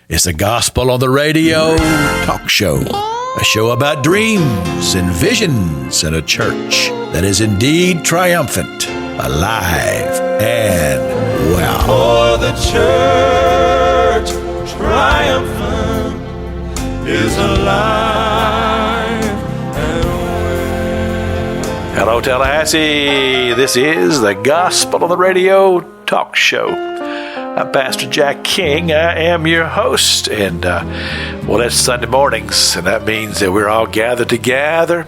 It's a gospel on the radio talk show. A show about dreams and visions and a church that is indeed triumphant, alive, and well. For the church triumphant is alive and well. Hello, Tallahassee. This is the Gospel on the Radio talk show. I'm Pastor Jack King. I am your host. And, well, it's Sunday mornings, and that means that we're all gathered together.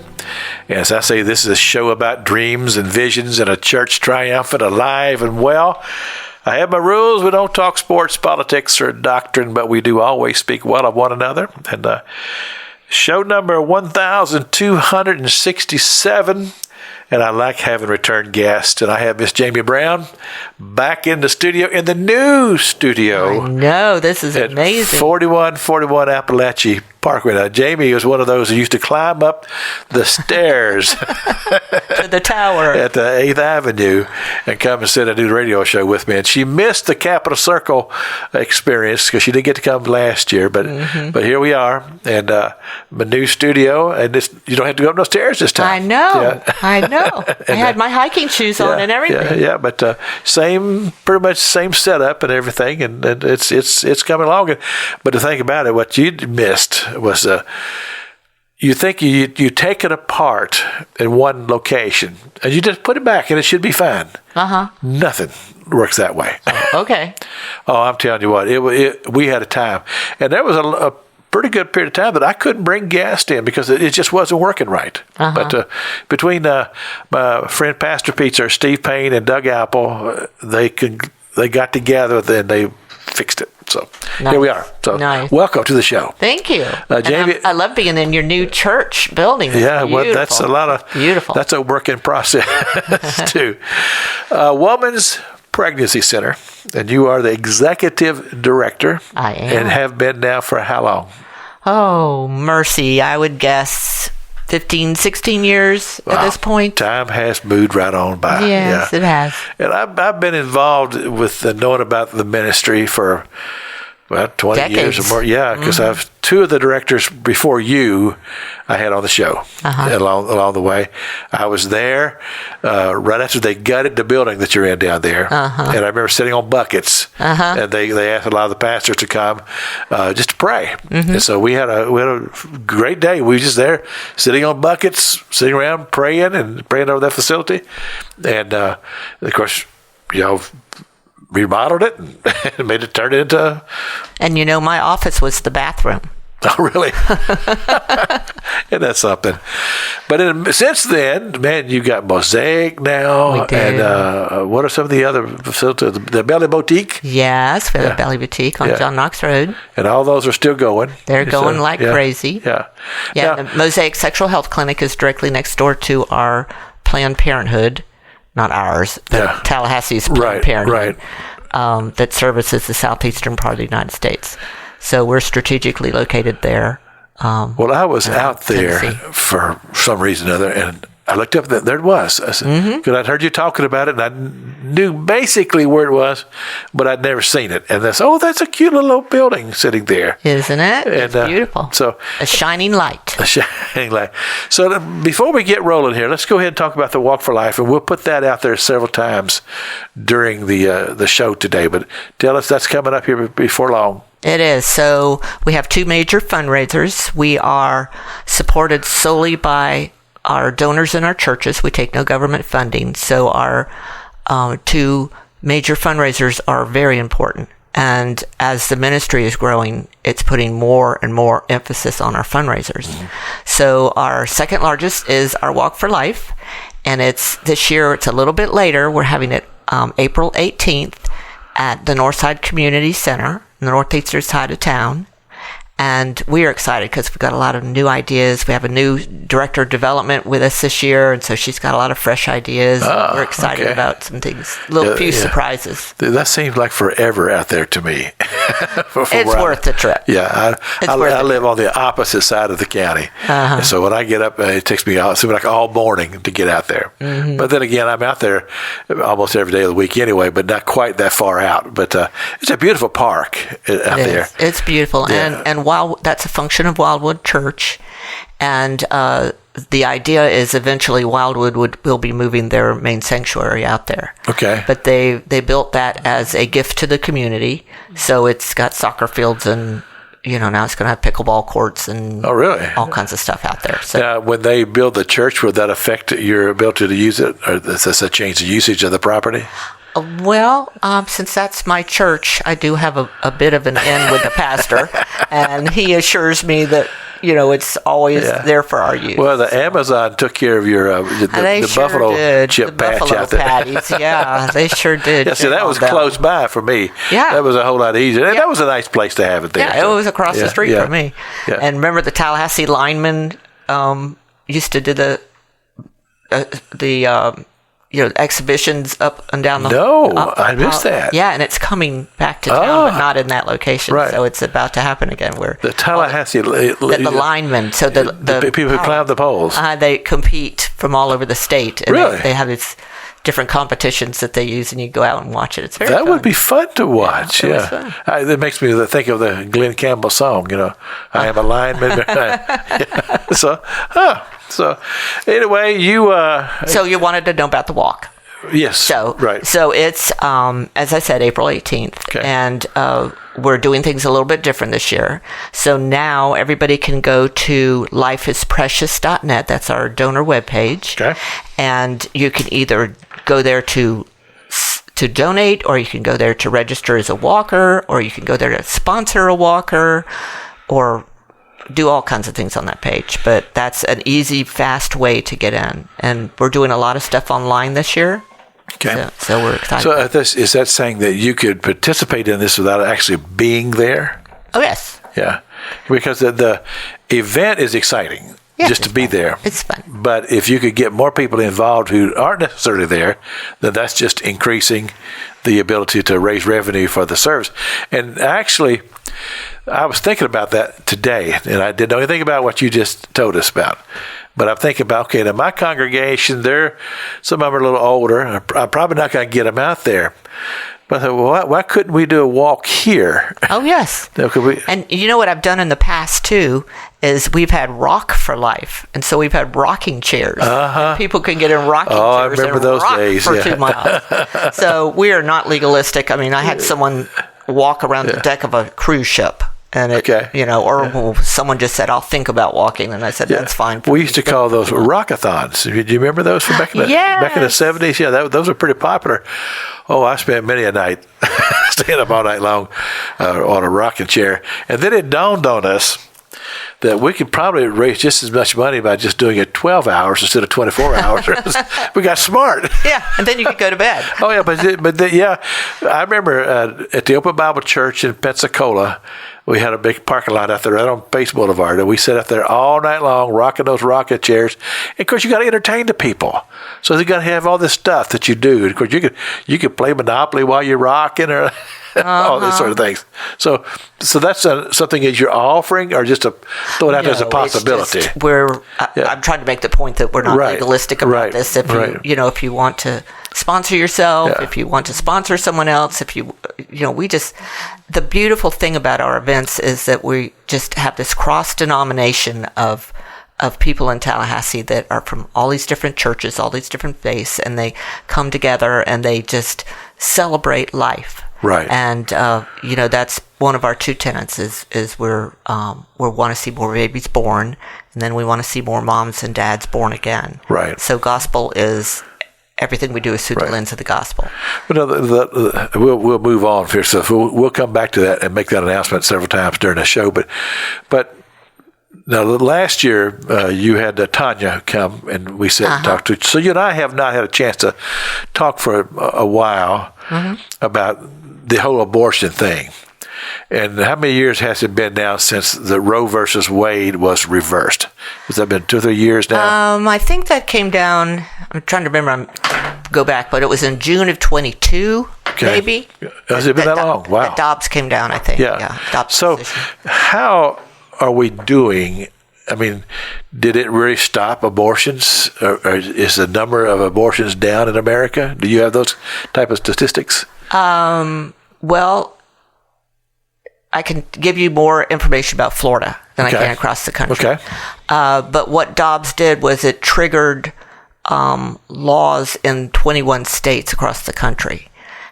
As I say, this is a show about dreams and visions and a church triumphant, alive, and well. I have my rules. We don't talk sports, politics, or doctrine, but we do always speak well of one another. And show number 1267. And I like having return guests. And I have Miss Jamie Brown back in the studio, in the new studio. I know, this is amazing. 4141 Appalachia Parkway. Now, Jamie was one of those who used to climb up the stairs to the tower at the 8th Avenue and come and sit and do the radio show with me. And she missed the Capitol Circle experience because she didn't get to come last year. But here we are, and my new studio, and you don't have to go up those stairs this time. I know. Yeah. I know. I had my hiking shoes on and everything. Yeah, but pretty much same setup and everything, and it's coming along. But to think about it, what you missed was you think you take it apart in one location and you just put it back and it should be fine. Nothing works that way. Okay. Oh, I'm telling you what, we had a time, and there was a pretty good period of time that I couldn't bring guests in because it just wasn't working right. But between my friend Pastor Pizza, Steve Payne, and Doug Apple, they got together and they fixed it. So Here we are. So welcome to the show. Thank you. Jamie, I love being in your new church building. Yeah, well, that's a lot of beautiful. That's a work in process too. Woman's Pregnancy Center, and you are the executive director. I am, and have been now for how long? Oh, mercy! I would guess 15, 16 years at this point. Time has moved right on by. Yes, it has. And I've been involved with knowing about the ministry for 20 decades. years or more. Yeah, because I've two of the directors before you I had on the show along the way. I was there right after they gutted the building that you're in down there. And I remember sitting on buckets, and they asked a lot of the pastors to come just to pray. And so we had a great day. We were just there sitting on buckets, sitting around praying over that facility. And of course, remodeled it and made it turn into. And my office was the bathroom. Oh, really? And that's something. But since then, man, you got Mosaic now. We do. And what are some of the other facilities? The Belly Boutique? Yes, we have a Belly Boutique on John Knox Road. And all those are still going. They're going like crazy. Yeah. Yeah, now, the Mosaic Sexual Health Clinic is directly next door to our Planned Parenthood. Not ours, but Tallahassee's Planned Parenthood. Right. That services the southeastern part of the United States. So we're strategically located there. Well, I was out there for some reason or other, and I looked up, there it was. I said, because I'd heard you talking about it, and I knew basically where it was, but I'd never seen it. And that's a cute little old building sitting there. Isn't it? It's beautiful. So a shining light. A shining light. So before we get rolling here, let's go ahead and talk about the Walk for Life, and we'll put that out there several times during the show today. But tell us, that's coming up here before long. It is. So we have two major fundraisers. We are supported solely by our donors in our churches. We take no government funding. So our two major fundraisers are very important. And as the ministry is growing, it's putting more and more emphasis on our fundraisers. So our second largest is our Walk for Life. And this year, it's a little bit later. We're having it April 18th at the Northside Community Center, the northeastern side of town. And we are excited because we've got a lot of new ideas. We have a new director of development with us this year, and so she's got a lot of fresh ideas. We're excited about some things, few surprises. That seems like forever out there to me. It's worth the trip. Yeah, I live on the opposite side of the county. And so when I get up, it takes me like all morning to get out there. But then again, I'm out there almost every day of the week anyway, but not quite that far out. But it's a beautiful park out there. It's beautiful. Yeah. And that's a function of Wildwood Church. And the idea is eventually Wildwood will be moving their main sanctuary out there. Okay. But they built that as a gift to the community. So it's got soccer fields and, now it's going to have pickleball courts and all kinds of stuff out there. So now, when they build the church, would that affect your ability to use it? Or does that change the usage of the property? Well, since that's my church, I do have a bit of an in with the pastor, and he assures me that, it's always there for our use. Well, the Amazon took care of your the sure buffalo did. chip the patch buffalo out there. Patties, yeah, they sure did. Yeah, see, that was close by for me. Yeah. That was a whole lot easier. And that was a nice place to have it there. Yeah, it was across the street from me. Yeah. And remember the Tallahassee linemen used to do the exhibitions up and down the... I missed that. Yeah, and it's coming back to town, but not in that location. Right. So it's about to happen again. Where the Tallahassee... the linemen, so the people who climb the poles. They compete from all over the state. And Really? They have these different competitions that they use, and you go out and watch it. It's very fun. That would be fun to watch, yeah. That makes me think of the Glenn Campbell song, I am a lineman. So anyway, you... So you wanted to know about the walk. Yes, So it's, as I said, April 18th. Okay. And we're doing things a little bit different this year. So now everybody can go to lifeisprecious.net. That's our donor webpage. Okay. And you can either go there to donate, or you can go there to register as a walker, or you can go there to sponsor a walker, or do all kinds of things on that page. But that's an easy, fast way to get in. And we're doing a lot of stuff online this year. Okay. So we're excited. So is that saying that you could participate in this without actually being there? Oh, yes. Yeah. Because the event is exciting. Yeah, just to be there. It's fun. But if you could get more people involved who aren't necessarily there, then that's just increasing the ability to raise revenue for the service. And actually, I was thinking about that today, and I didn't know anything about what you just told us about. But I'm thinking about, now my congregation, some of them are a little older. I'm probably not going to get them out there. But I thought, well, why couldn't we do a walk here? Oh, yes. And you know what I've done in the past, too, is we've had Rock for Life. And so we've had rocking chairs. And people can get in rocking chairs I remember those rock days, for 2 miles. So we are not legalistic. I mean, I had someone walk around the deck of a cruise ship. And someone just said, I'll think about walking. And I said, that's fine. We used to call those rockathons. Do you remember those from back in the 70s? Yeah, those were pretty popular. Oh, I spent many a night staying up all night long on a rocking chair. And then it dawned on us that we could probably raise just as much money by just doing it 12 hours instead of 24 hours. We got smart. Yeah, and then you could go to bed. Oh, yeah, but I remember at the Open Bible Church in Pensacola, we had a big parking lot out there right on Pace Boulevard, and we sat out there all night long rocking those rocket chairs. And of course, you got to entertain the people, so you got to have all this stuff that you do. And of course, you could play Monopoly while you're rocking, or all these sort of things. So that's something that you're offering, or just to throw it out there as a possibility. I'm trying to make the point that we're not legalistic about this. If if you want to sponsor yourself, if you want to sponsor someone else, the beautiful thing about our events is that we just have this cross-denomination of people in Tallahassee that are from all these different churches, all these different faiths, and they come together and they just celebrate life. Right. And, that's one of our 2 tenets is we want to see more babies born, and then we want to see more moms and dads born again. Right. So gospel is... everything we do is through the lens of the gospel. But we'll move on here. So we'll come back to that and make that announcement several times during the show. But now last year you had Tanya come and we sat and talked to you. So you and I have not had a chance to talk for a while about the whole abortion thing. And how many years has it been now since the Roe versus Wade was reversed? Has that been 2 or 3 years now? I think that came down, I'm trying to remember, go back, but it was in June of 22, maybe. Has it been that long? Wow. That Dobbs came down, I think. Yeah. Dobbs so position. how are we doing? I mean, did it really stop abortions? Or is the number of abortions down in America? Do you have those type of statistics? Well, I can give you more information about Florida than I can across the country. Okay. But what Dobbs did was it triggered laws in 21 states across the country.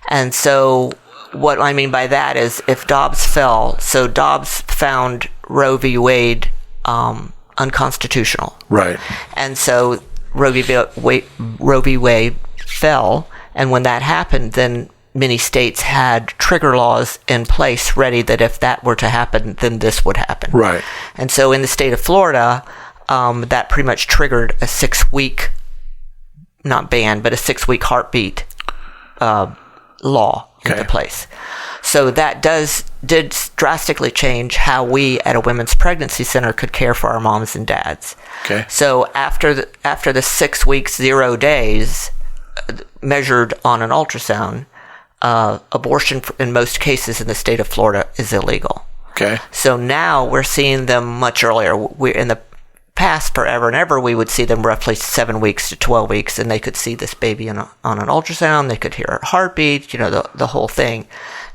And so what I mean by that is if Dobbs fell, so Dobbs found Roe v. Wade unconstitutional. Right. And so Roe v. Wade fell, and when that happened, then many states had trigger laws in place ready that if that were to happen, then this would happen. Right. And so in the state of Florida, that pretty much triggered a 6-week, not ban, but a 6-week heartbeat law into place. So that did drastically change how we at a women's pregnancy center could care for our moms and dads. Okay. So after the 6 weeks, 0 days, measured on an ultrasound, abortion in most cases in the state of Florida is illegal. Okay. So now we're seeing them much earlier. We're in the past, forever and ever, we would see them roughly 7 weeks to 12 weeks, and they could see this baby on an ultrasound. They could hear her heartbeat, the whole thing.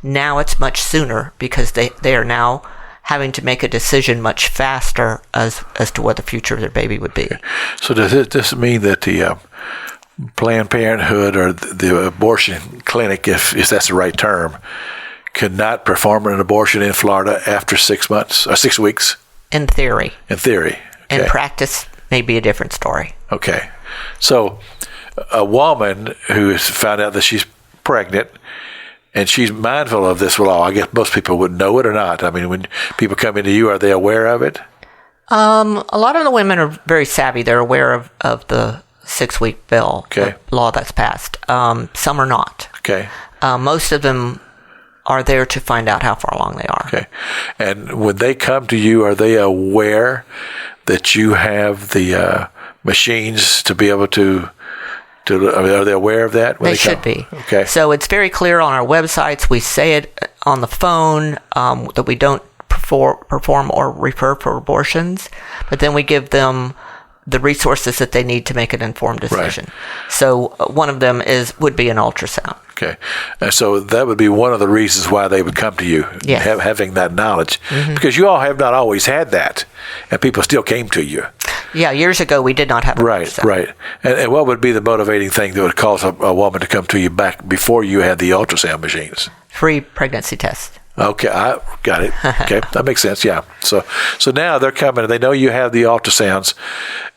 Now it's much sooner because they are now having to make a decision much faster as to what the future of their baby would be. So does this mean that the Planned Parenthood or the abortion clinic, if that's the right term, could not perform an abortion in Florida after 6 months or 6 weeks? In theory. In theory. Okay. In practice, may be a different story. Okay. So a woman who has found out that she's pregnant and she's mindful of this law, I guess most people would know it or not. I mean, when people come into you, are they aware of it? A lot of the women are very savvy. They're aware of the 6-week bill, the law that's passed. Some are not. Okay. Most of them are there to find out how far along they are. Okay. And when they come to you, are they aware that you have the machines to be able to are they aware of that? They should be. Okay. So it's very clear on our websites. We say it on the phone that we don't perform or refer for abortions, but then we give them the resources that they need to make an informed decision. Right. So one of them would be an ultrasound. Okay. So that would be one of the reasons why they would come to you, yes. having that knowledge. Mm-hmm. Because you all have not always had that, and people still came to you. Yeah, years ago we did not have an ultrasound. Right. And what would be the motivating thing that would cause a woman to come to you back before you had the ultrasound machines? Free pregnancy test. Okay, I got it. Okay, that makes sense. Yeah. So now they're coming, and they know you have the ultrasounds,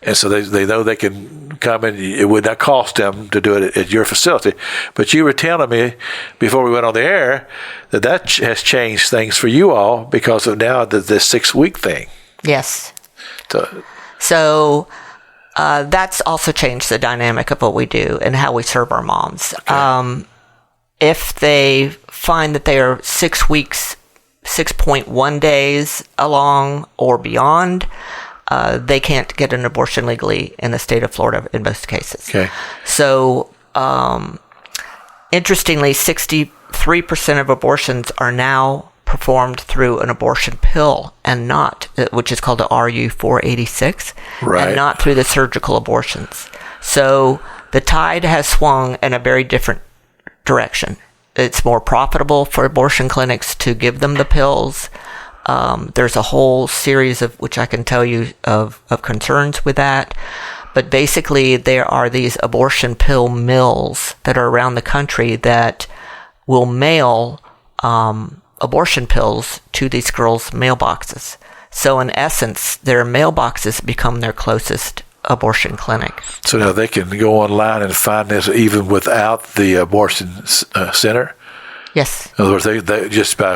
and so they know they can come, and it would not cost them to do it at your facility. But you were telling me before we went on the air that has changed things for you all because of now this 6-week thing. Yes. So that's also changed the dynamic of what we do and how we serve our moms. Okay. If they find that they are 6 weeks, 6.1 days along or beyond, they can't get an abortion legally in the state of Florida in most cases. Okay. So, interestingly, 63% of abortions are now performed through an abortion pill and not, which is called the RU486, right, and not through the surgical abortions. So the tide has swung in a very different direction. It's more profitable for abortion clinics to give them the pills. There's a whole series of, which I can tell you, of concerns with that. But basically, there are these abortion pill mills that are around the country that will mail abortion pills to these girls' mailboxes. So in essence, their mailboxes become their closest abortion clinic. So now they can go online and find this even without the abortion center? Yes. In other words, they just by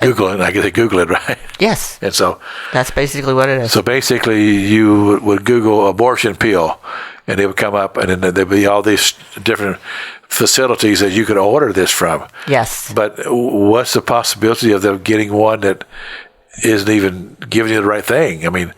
Googling, I guess they Google it, right? Yes. And so that's basically what it is. So basically, you would Google abortion pill, and it would come up, and then there'd be all these different facilities that you could order this from. Yes. But what's the possibility of them getting one that isn't even giving you the right thing? I mean,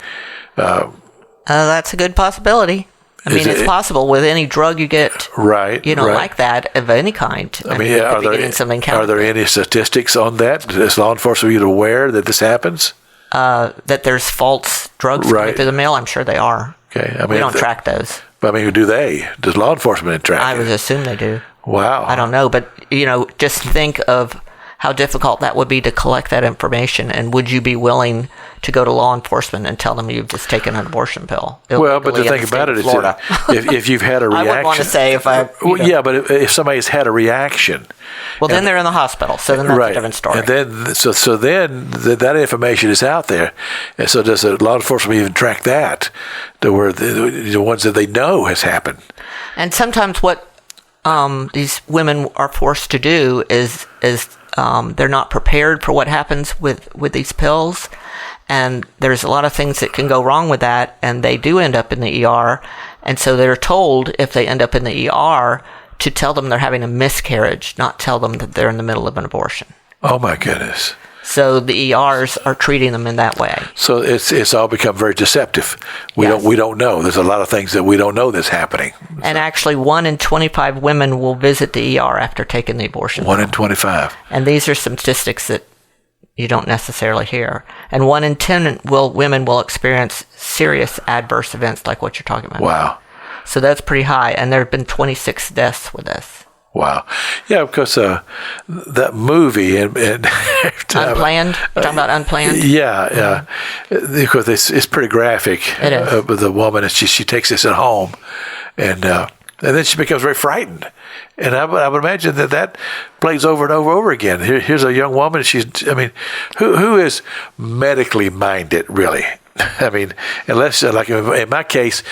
that's a good possibility. I mean, it's possible with any drug you get, right? Like that of any kind. I mean, are there any statistics on that? Is law enforcement aware that this happens? That there's false drugs coming through the mail? I'm sure they are. Okay, I mean, we don't track those. But I mean, do they? Does law enforcement track? I would assume they do. Wow. I don't know, but just think of how difficult that would be to collect that information, and would you be willing to go to law enforcement and tell them you've just taken an abortion pill? Well, but the thing about it is, if you've had a reaction, I wouldn't want to say if I. Yeah, but if somebody's had a reaction, well, then they're in the hospital, so then that's a different story. And then, so then that information is out there, and so does law enforcement even track that to where the ones that they know has happened? And sometimes what these women are forced to do is they're not prepared for what happens with these pills, and there's a lot of things that can go wrong with that, and they do end up in the ER, and so they're told if they end up in the ER to tell them they're having a miscarriage, not tell them that they're in the middle of an abortion. Oh my goodness. So the ERs are treating them in that way. So it's all become very deceptive. We don't know. There's a lot of things that we don't know that's happening. And actually, 1 in 25 women will visit the ER after taking the abortion. 1 in 25. And these are some statistics that you don't necessarily hear. And 1 in 10 women will experience serious adverse events like what you're talking about. Wow. So that's pretty high. And there have been 26 deaths with this. Wow. Yeah, because that movie and Unplanned? You're talking about Unplanned? Yeah. Because it's pretty graphic. It is. With the woman, and she takes this at home, and then she becomes very frightened. And I would imagine that plays over and over again. Here's a young woman. Who is medically minded, really? I mean, unless, like in my case,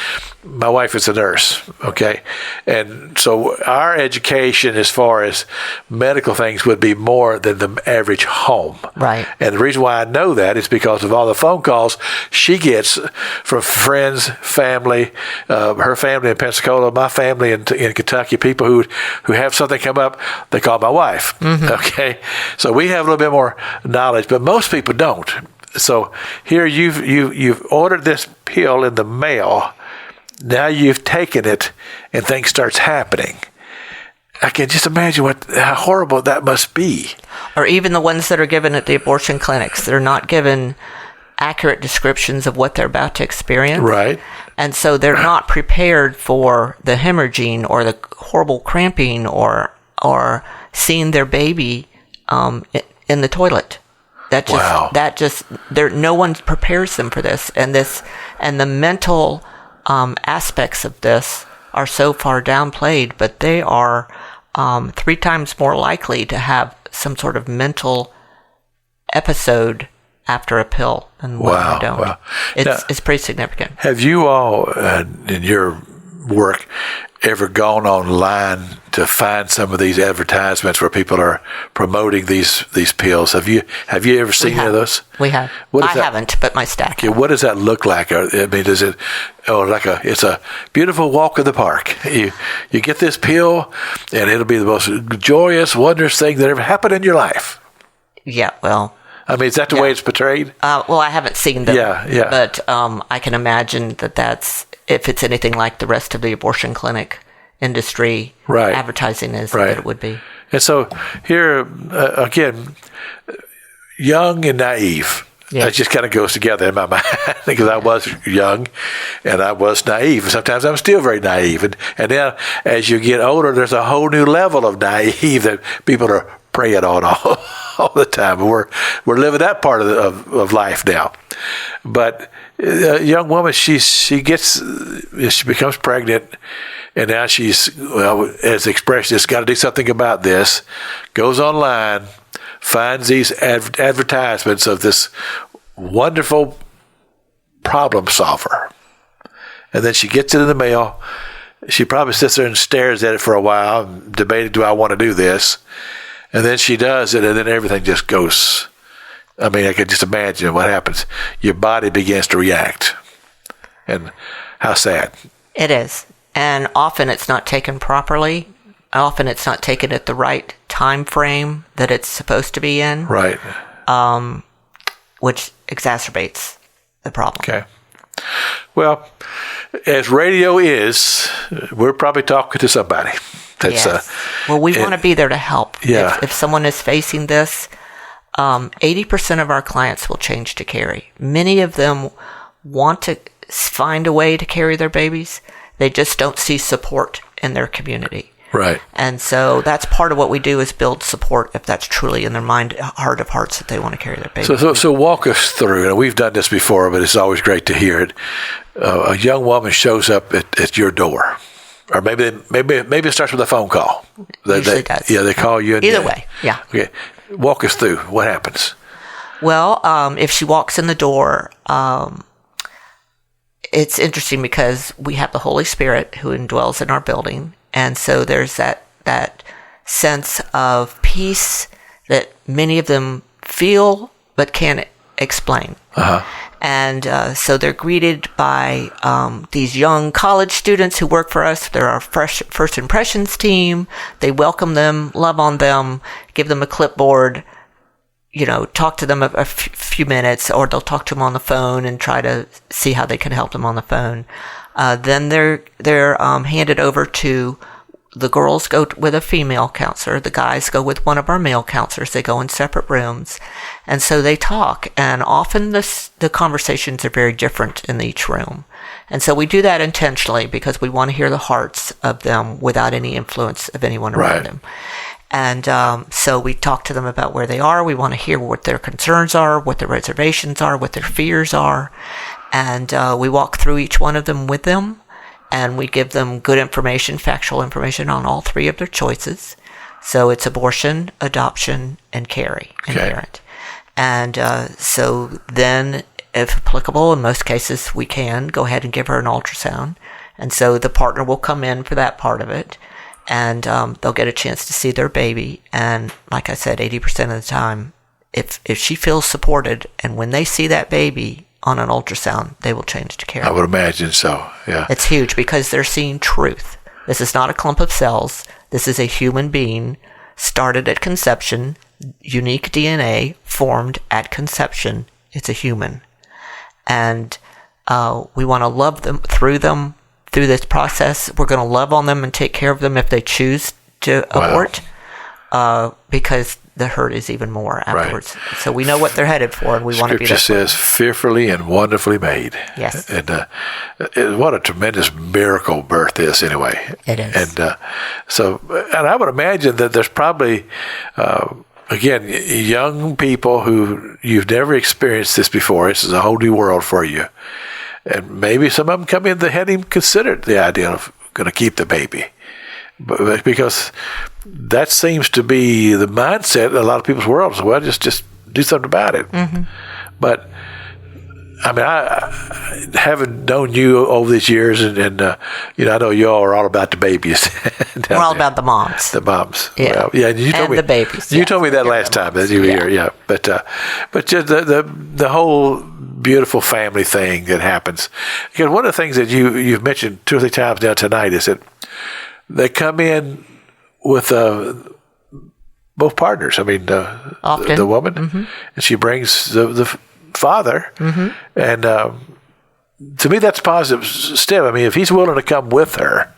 my wife is a nurse, okay? And so our education as far as medical things would be more than the average home. Right. And the reason why I know that is because of all the phone calls she gets from friends, family, her family in Pensacola, my family in Kentucky, people who have something come up, they call my wife, okay? So we have a little bit more knowledge, but most people don't. So here you've ordered this pill in the mail. Now you've taken it, and things starts happening. I can just imagine how horrible that must be. Or even the ones that are given at the abortion clinics. They're not given accurate descriptions of what they're about to experience. Right. And so they're not prepared for the hemorrhaging or the horrible cramping or seeing their baby in the toilet. No one prepares them for this, and the mental aspects of this are so far downplayed, but they are 3 times more likely to have some sort of mental episode after a pill than when they don't. Wow. It's pretty significant. Have you all, in your work, ever gone online to find some of these advertisements where people are promoting these pills? Have you ever seen any of those? We have. I haven't, but my staff. Okay, what does that look like? I mean, does it? It's a beautiful walk in the park. You get this pill, and it'll be the most joyous, wondrous thing that ever happened in your life. Yeah. Well. I mean, is that the way it's portrayed? Well, I haven't seen them. Yeah. But I can imagine that's, if it's anything like the rest of the abortion clinic industry, advertising is, that it would be. And so here, again, young and naive. Yeah. It just kind of goes together in my mind because I was young and I was naive. Sometimes I'm still very naive. And then as you get older, there's a whole new level of naive that people are preying on all the time. We're living that part of life now. But a young woman, she becomes pregnant, and now she's, as expressed, got to do something about this, goes online, finds these advertisements of this wonderful problem solver. And then she gets it in the mail. She probably sits there and stares at it for a while, debating, do I want to do this? And then she does it, and then everything just goes. I mean, I can just imagine what happens. Your body begins to react. And how sad. It is. And often it's not taken properly. Often it's not taken at the right time frame that it's supposed to be in. Right. Which exacerbates the problem. Okay. Well, as radio is, we're probably talking to somebody. That's, yes. Well, we want to be there to help. Yeah. If someone is facing this, 80% of our clients will change to carry. Many of them want to find a way to carry their babies. They just don't see support in their community. Right. And so that's part of what we do is build support if that's truly in their mind, heart of hearts, that they want to carry their baby. So walk us through, and we've done this before, but it's always great to hear it. A young woman shows up at your door, or maybe it starts with a phone call. Usually does. Yeah, they call you. Either way, yeah. Okay, walk us through what happens. Well, if she walks in the door, it's interesting because we have the Holy Spirit who indwells in our building. And so there's that sense of peace that many of them feel but can't explain. Uh-huh. And so they're greeted by these young college students who work for us. They're our first impressions team. They welcome them, love on them, give them a clipboard, talk to them a few minutes, or they'll talk to them on the phone and try to see how they can help them on the phone. Then they're handed over to, the girls go with a female counselor, the guys go with one of our male counselors. They go in separate rooms, and so they talk. And often the conversations are very different in each room, and so we do that intentionally because we want to hear the hearts of them without any influence of anyone around them. And so we talk to them about where they are. We want to hear what their concerns are, what their reservations are, what their fears are. And we walk through each one of them with them, and we give them good information, factual information on all three of their choices. So it's abortion, adoption, and carry, and parent. And so then, if applicable, in most cases, we can go ahead and give her an ultrasound. And so the partner will come in for that part of it, and they'll get a chance to see their baby. And like I said, 80% of the time, if she feels supported, and when they see that baby on an ultrasound, they will change to carry. I would imagine so, yeah. It's huge because they're seeing truth. This is not a clump of cells. This is a human being started at conception, unique DNA formed at conception. It's a human. And we want to love them through this process. We're going to love on them and take care of them if they choose to abort, because the hurt is even more afterwards. Right. So we know what they're headed for, and we want to be there. Scripture says, fearfully and wonderfully made. Yes. And what a tremendous miracle birth is, anyway. It is. And and I would imagine that there's probably, again, young people who you've never experienced this before. This is a whole new world for you. And maybe some of them come in that hadn't even considered the idea of going to keep the baby. But because that seems to be the mindset in a lot of people's worlds. Well, just do something about it. Mm-hmm. But I mean, I haven't known you over these years, and I know you all are all about the babies. We're all about the moms. The moms. Yeah. Well, yeah. You told me the babies. You told me that last time that you were here. Yeah. But just the whole beautiful family thing that happens. Because one of the things that you've mentioned 2 or 3 times now tonight is that they come in with both partners. I mean, the woman, mm-hmm. and she brings the father, mm-hmm. and to me, that's a positive step. I mean, if he's willing to come with her,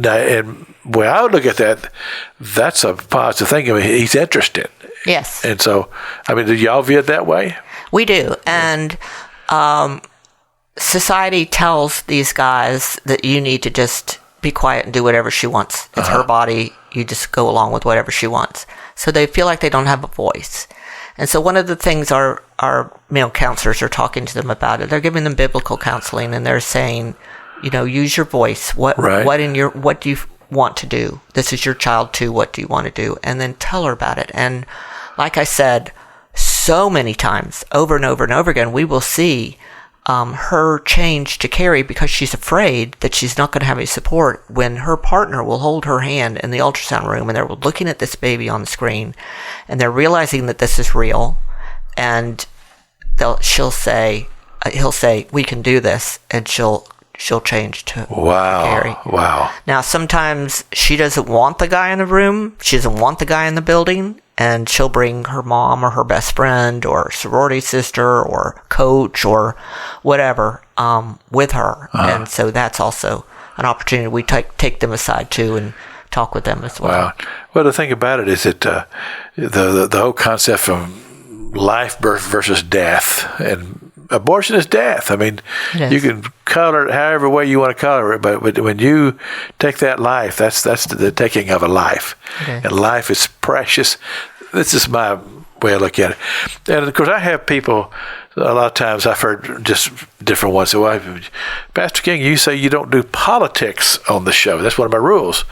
and when I would look at that, that's a positive thing. I mean, he's interested. Yes. And so, I mean, do y'all view it that way? We do, and society tells these guys that you need to just be quiet and do whatever she wants. It's her body. You just go along with whatever she wants. So they feel like they don't have a voice. And so one of the things our male counselors are talking to them about it, they're giving them biblical counseling, and they're saying, use your voice. What do you want to do? This is your child too. What do you want to do? And then tell her about it. And like I said, so many times, over and over and over again, we will see her change to carry because she's afraid that she's not going to have any support when her partner will hold her hand in the ultrasound room, and they're looking at this baby on the screen, and they're realizing that this is real, and he'll say, we can do this, and she'll she'll change to Wow. Carrie. Wow. Now, sometimes she doesn't want the guy in the room. She doesn't want the guy in the building. And she'll bring her mom or her best friend or sorority sister or coach or whatever with her. And so that's also an opportunity. We take them aside, too, and talk with them as well. Wow. Well, the thing about it is that the whole concept of life, birth versus death, and abortion is death. I mean, you can color it however way you want to color it, but when you take that life, that's the taking of a life. Okay. And life is precious. This is my way of looking at it. And, of course, I have people, a lot of times I've heard just different ones say, well, Pastor King, you say you don't do politics on the show. That's one of my rules.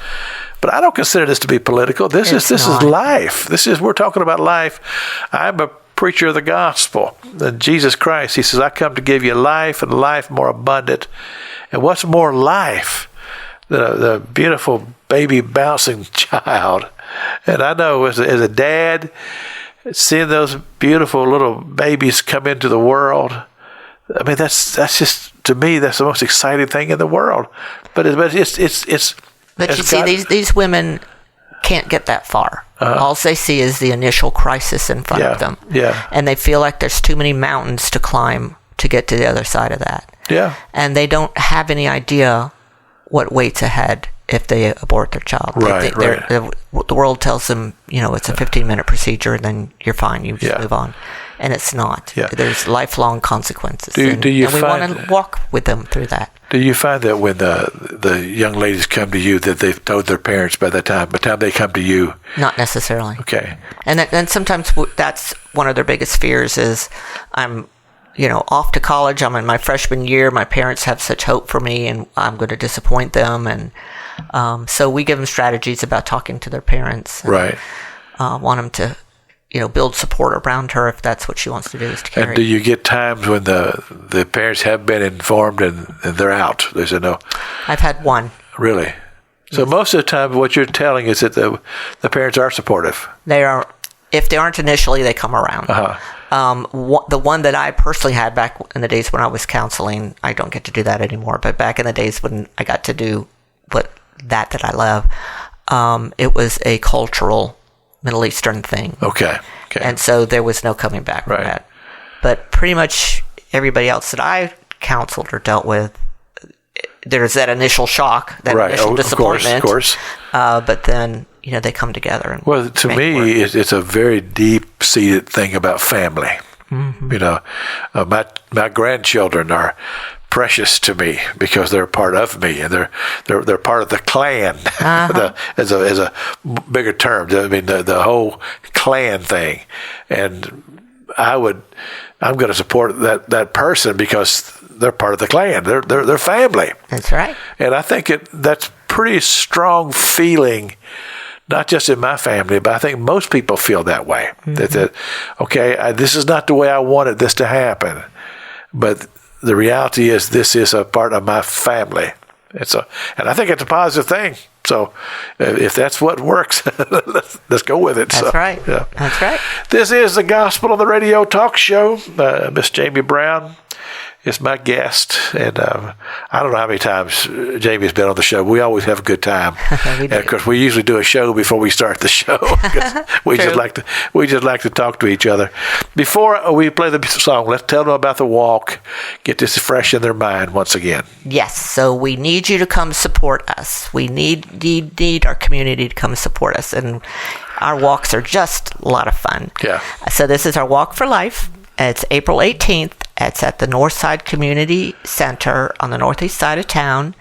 But I don't consider this to be political. This is life. We're talking about life. I'm a preacher of the gospel. And Jesus Christ, he says, I come to give you life and life more abundant. And what's more life than a beautiful baby bouncing child? And I know as a dad, seeing those beautiful little babies come into the world, I mean, that's just, to me, that's the most exciting thing in the world. But it's But you see, these women can't get that far. All they see is the initial crisis in front of them. Yeah. And they feel like there's too many mountains to climb to get to the other side of that. Yeah. And they don't have any idea what waits ahead if they abort their child. Right. The world tells them, it's a 15-minute procedure and then you're fine. You just move on. And it's not. Yeah. There's lifelong consequences. And we want to walk with them through that. Do you find that when the young ladies come to you that they've told their parents by the time they come to you? Not necessarily. Okay. And sometimes that's one of their biggest fears is I'm, off to college. I'm in my freshman year. My parents have such hope for me and I'm going to disappoint them. And so we give them strategies about talking to their parents. And, right. Want them to build support around her if that's what she wants to do is to carry. And do you get times when the parents have been informed and they're out? They said no. I've had one. Really? So most of the time what you're telling is that the parents are supportive. They are. If they aren't initially, they come around. The one that I personally had back in the days when I was counseling, I don't get to do that anymore, but back in the days when I got to do that I love, it was a cultural Middle Eastern thing. Okay. And so there was no coming back from that. But pretty much everybody else that I counseled or dealt with, there's that initial shock, that initial disappointment. Of course. But then, they come together. And well, to me, it's a very deep-seated thing about family. Mm-hmm. My grandchildren are precious to me because they're part of me and they're part of the clan. As a bigger term, I mean the whole clan thing, and I'm going to support that person because they're part of the clan. They're family. That's right. And I think that's pretty strong feeling. Not just in my family, but I think most people feel that way. Mm-hmm. This is not the way I wanted this to happen, but the reality is this is a part of my family. And I think it's a positive thing. So if that's what works, let's go with it. That's right. Yeah. That's right. This is the Gospel on the Radio talk show. Miss Jamie Brown is my guest. And I don't know how many times Jamie's been on the show. We always have a good time. And of course, we usually do a show before we start the show. we just like to talk to each other. Before we play the song, let's tell them about the walk. Get this fresh in their mind once again. Yes. So we need you to come support us. We need our community to come support us. And our walks are just a lot of fun. Yeah. So this is our Walk for Life. It's April 18th. It's at the Northside Community Center on the northeast side of town.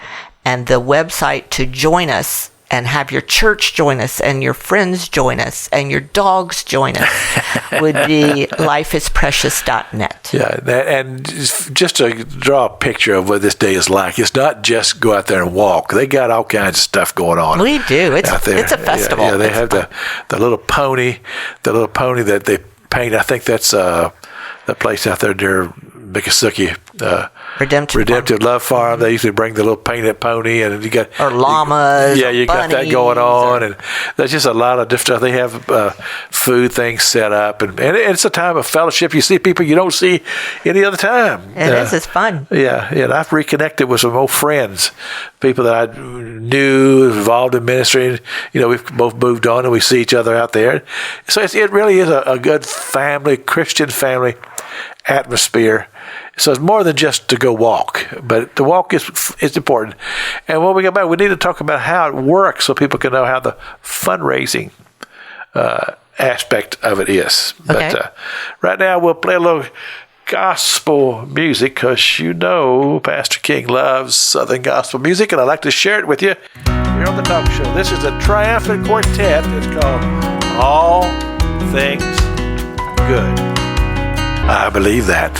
And the website to join us and have your church join us and your friends join us and your dogs join us would be lifeisprecious.net. Yeah, and just to draw a picture of what this day is like, it's not just go out there and walk. They got all kinds of stuff going on. We do. It's a festival. Yeah, they have the little pony that they paint. I think that's the place out there near Miccosukee Redemptive Love Farm. They usually bring the little painted pony, and you got or llamas. You got that going on, and there's just a lot of different stuff. They have food things set up, and it's a time of fellowship. You see people you don't see any other time. It's fun. Yeah, and I've reconnected with some old friends, people that I knew involved in ministry. We've both moved on, and we see each other out there. So it really is a good family, Christian family atmosphere. So it's more than just to go walk, but the walk is important. And when we go back, we need to talk about how it works so people can know how the fundraising aspect of it is. Okay. But right now we'll play a little gospel music because Pastor King loves Southern gospel music, and I'd like to share it with you here on the talk show. This is a triumphant quartet. It's called All Things Good. I believe that.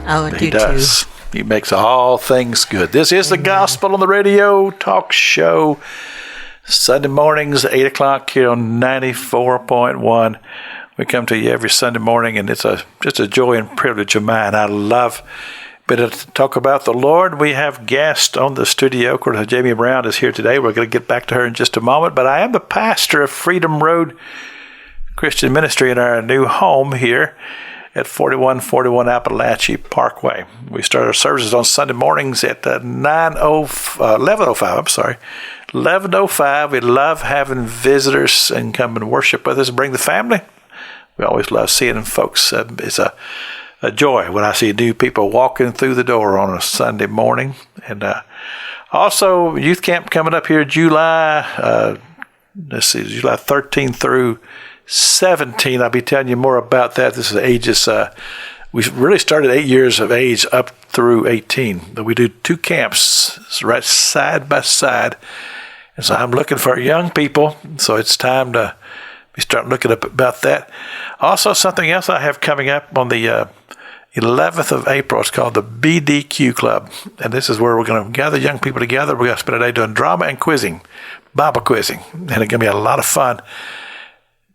Oh, He does. He makes all things good. This is the Gospel on the Radio talk show. Sunday mornings, 8 o'clock here on 94.1. We come to you every Sunday morning, and it's just a joy and privilege of mine. I love to talk about the Lord. We have guests on the studio. Of course, Jamie Brown is here today. We're going to get back to her in just a moment. But I am the pastor of Freedom Road Christian Ministry in our new home here at 4141 Appalachia Parkway. We start our services on Sunday mornings at 11:05. We love having visitors and come and worship with us and bring the family. We always love seeing folks. It's a joy when I see new people walking through the door on a Sunday morning. And also, youth camp coming up here July 13 through 17. I'll be telling you more about that. This is ages. We really started 8 years of age up through 18. But we do 2 camps right side by side. And so I'm looking for young people. So it's time to be starting looking up about that. Also, something else I have coming up on the 11th of April. It's called the BDQ Club. And this is where we're going to gather young people together. We're going to spend a day doing drama and quizzing, Bible quizzing. And it's going to be a lot of fun.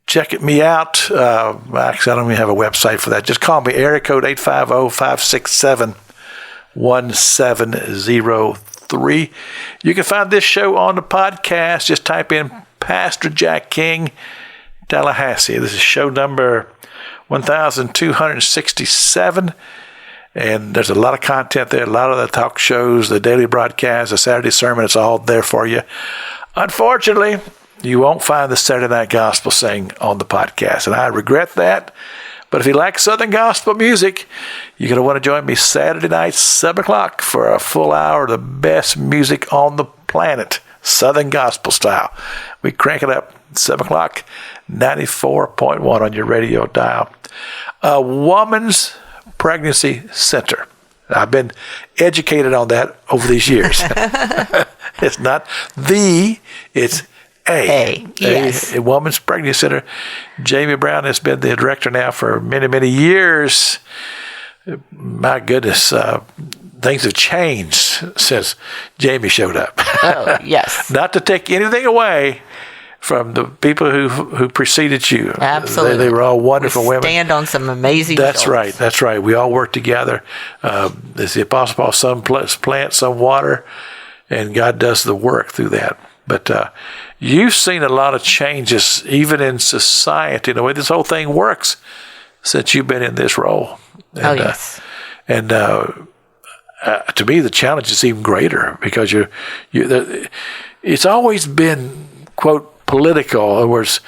Check me out. Actually, I don't even have a website for that. Just call me, area code 850-567-1703. You can find this show on the podcast. Just type in Pastor Jack King, Tallahassee. This is show number 1267. And there's a lot of content there, a lot of the talk shows, the daily broadcast, the Saturday sermon. It's all there for you. Unfortunately, you won't find the Saturday Night Gospel Sing on the podcast, and I regret that. But if you like Southern gospel music, you're going to want to join me Saturday night, 7 o'clock, for a full hour of the best music on the planet, Southern gospel style. We crank it up, 7 o'clock, 94.1 on your radio dial. A Woman's Pregnancy Center. I've been educated on that over these years. It's not it's yes. A Woman's Pregnancy Center. Jamie Brown has been the director now for many, many years. My goodness, things have changed since Jamie showed up. Oh, yes. Not to take anything away from the people who preceded you. Absolutely. They were all wonderful women. Stand on some amazing That's shoulders. right. That's right. We all work together. As the Apostle Paul, some plant, some water, and God does the work through that. But you've seen a lot of changes, even in society, the way this whole thing works, since you've been in this role. And, yes. To me, the challenge is even greater because it's always been, quote, political. In other words,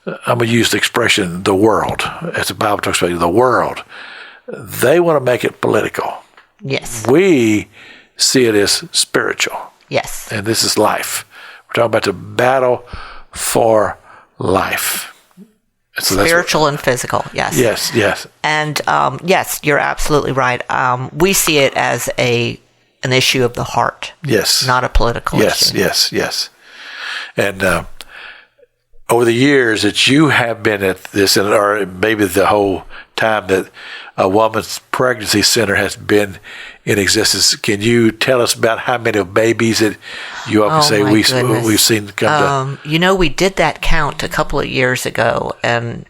I'm going to use the expression, the world, as the Bible talks about the world. They want to make it political. Yes. We see it as spiritual. Yes. And this is life. We're talking about the battle for life. So spiritual and physical, yes. Yes. And yes, you're absolutely right. We see it as an issue of the heart. Yes. Not a political issue. Yes. And over the years that you have been at this, or maybe the whole time that a Woman's Pregnancy Center has been in existence, can you tell us about how many babies that you often say we've seen come to? We did that count a couple of years ago, and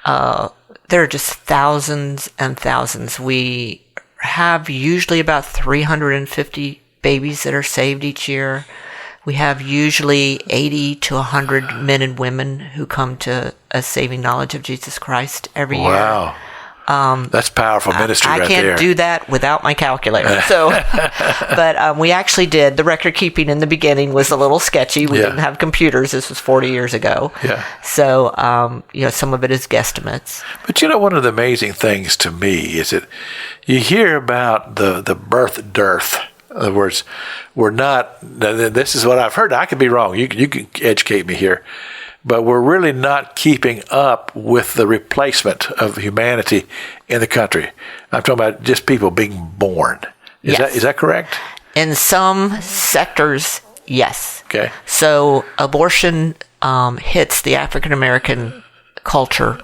there are just thousands and thousands. We have usually about 350 babies that are saved each year. We have usually 80 to 100 men and women who come to a saving knowledge of Jesus Christ every year. Wow. That's powerful ministry right there. I can't do that without my calculator. So, but we actually did. The record keeping in the beginning was a little sketchy. We didn't have computers. This was 40 years ago. Yeah. So, some of it is guesstimates. But one of the amazing things to me is that you hear about the birth dearth. In other words, we're not, this is what I've heard. I could be wrong. You can educate me here. But we're really not keeping up with the replacement of humanity in the country. I'm talking about just people being born. Is that correct? In some sectors, yes. Okay. So abortion hits the African American culture,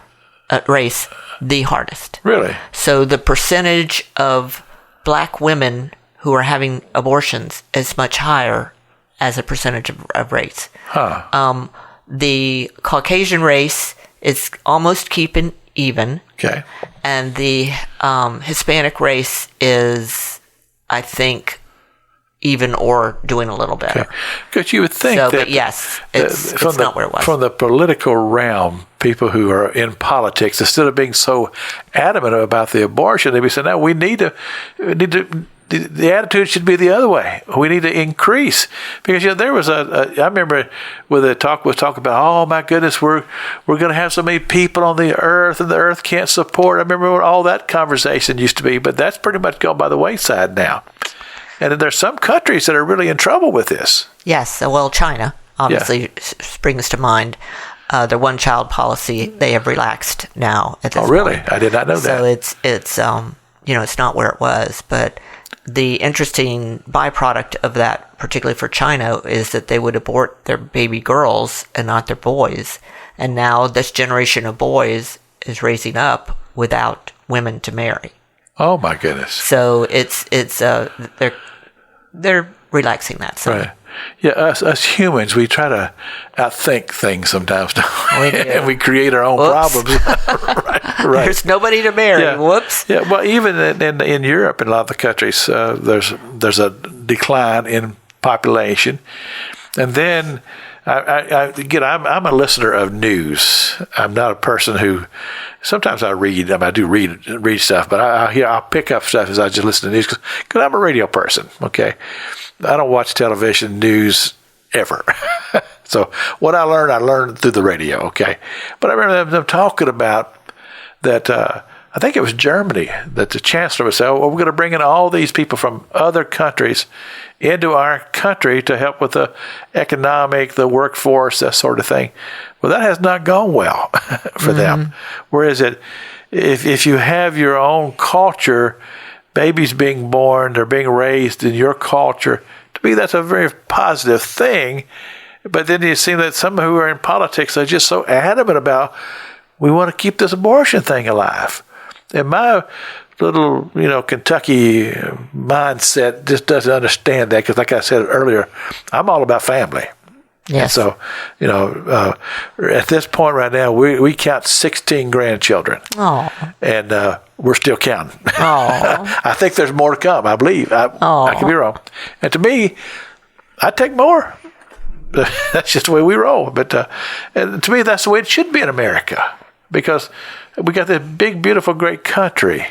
race, the hardest. Really? So the percentage of black women who are having abortions is much higher as a percentage of race. Huh. The Caucasian race is almost keeping even. Okay. And the Hispanic race is, I think, even or doing a little better. Because you would think so, that... But yes, it's not where it was. From the political realm, people who are in politics, instead of being so adamant about the abortion, they'd be saying, no, we need to the attitude should be the other way. We need to increase, because there was I remember with the talk was talking about, oh my goodness, we're going to have so many people on the earth and the earth can't support. I remember what all that conversation used to be, but that's pretty much gone by the wayside now. And there's some countries that are really in trouble with this. Yes, well, China obviously springs to mind. Their one-child policy they have relaxed now at this point. Oh, really? I did not know that. So it's it's not where it was, but the interesting byproduct of that, particularly for China, is that they would abort their baby girls and not their boys. And now this generation of boys is raising up without women to marry. Oh my goodness! So it's they're relaxing that. So. Right. Yeah, us humans, we try to outthink things sometimes, and we create our own problems. right. There's nobody to marry. Yeah. Whoops. Yeah. Well, even in Europe, in a lot of the countries, there's a decline in population, and then I'm a listener of news. I'm not a person who. Sometimes I read. I do read stuff, but I'll pick up stuff as I just listen to news because I'm a radio person. Okay. I don't watch television news ever. So what I learned through the radio, okay? But I remember them talking about that, I think it was Germany, that the chancellor would say, oh, well, we're going to bring in all these people from other countries into our country to help with the economic, the workforce, that sort of thing. Well, that has not gone well for them. Whereas if you have your own culture, babies being born, they're being raised in your culture. To me, that's a very positive thing. But then you see that some who are in politics are just so adamant about, we want to keep this abortion thing alive. And my little, Kentucky mindset just doesn't understand that, because like I said earlier, I'm all about family. Yes. And so, at this point right now, we count 16 grandchildren. Oh. And we're still counting. Oh. I think there's more to come, I believe. I could be wrong. And to me, I'd take more. That's just the way we roll. But and to me, that's the way it should be in America, because we got this big, beautiful, great country.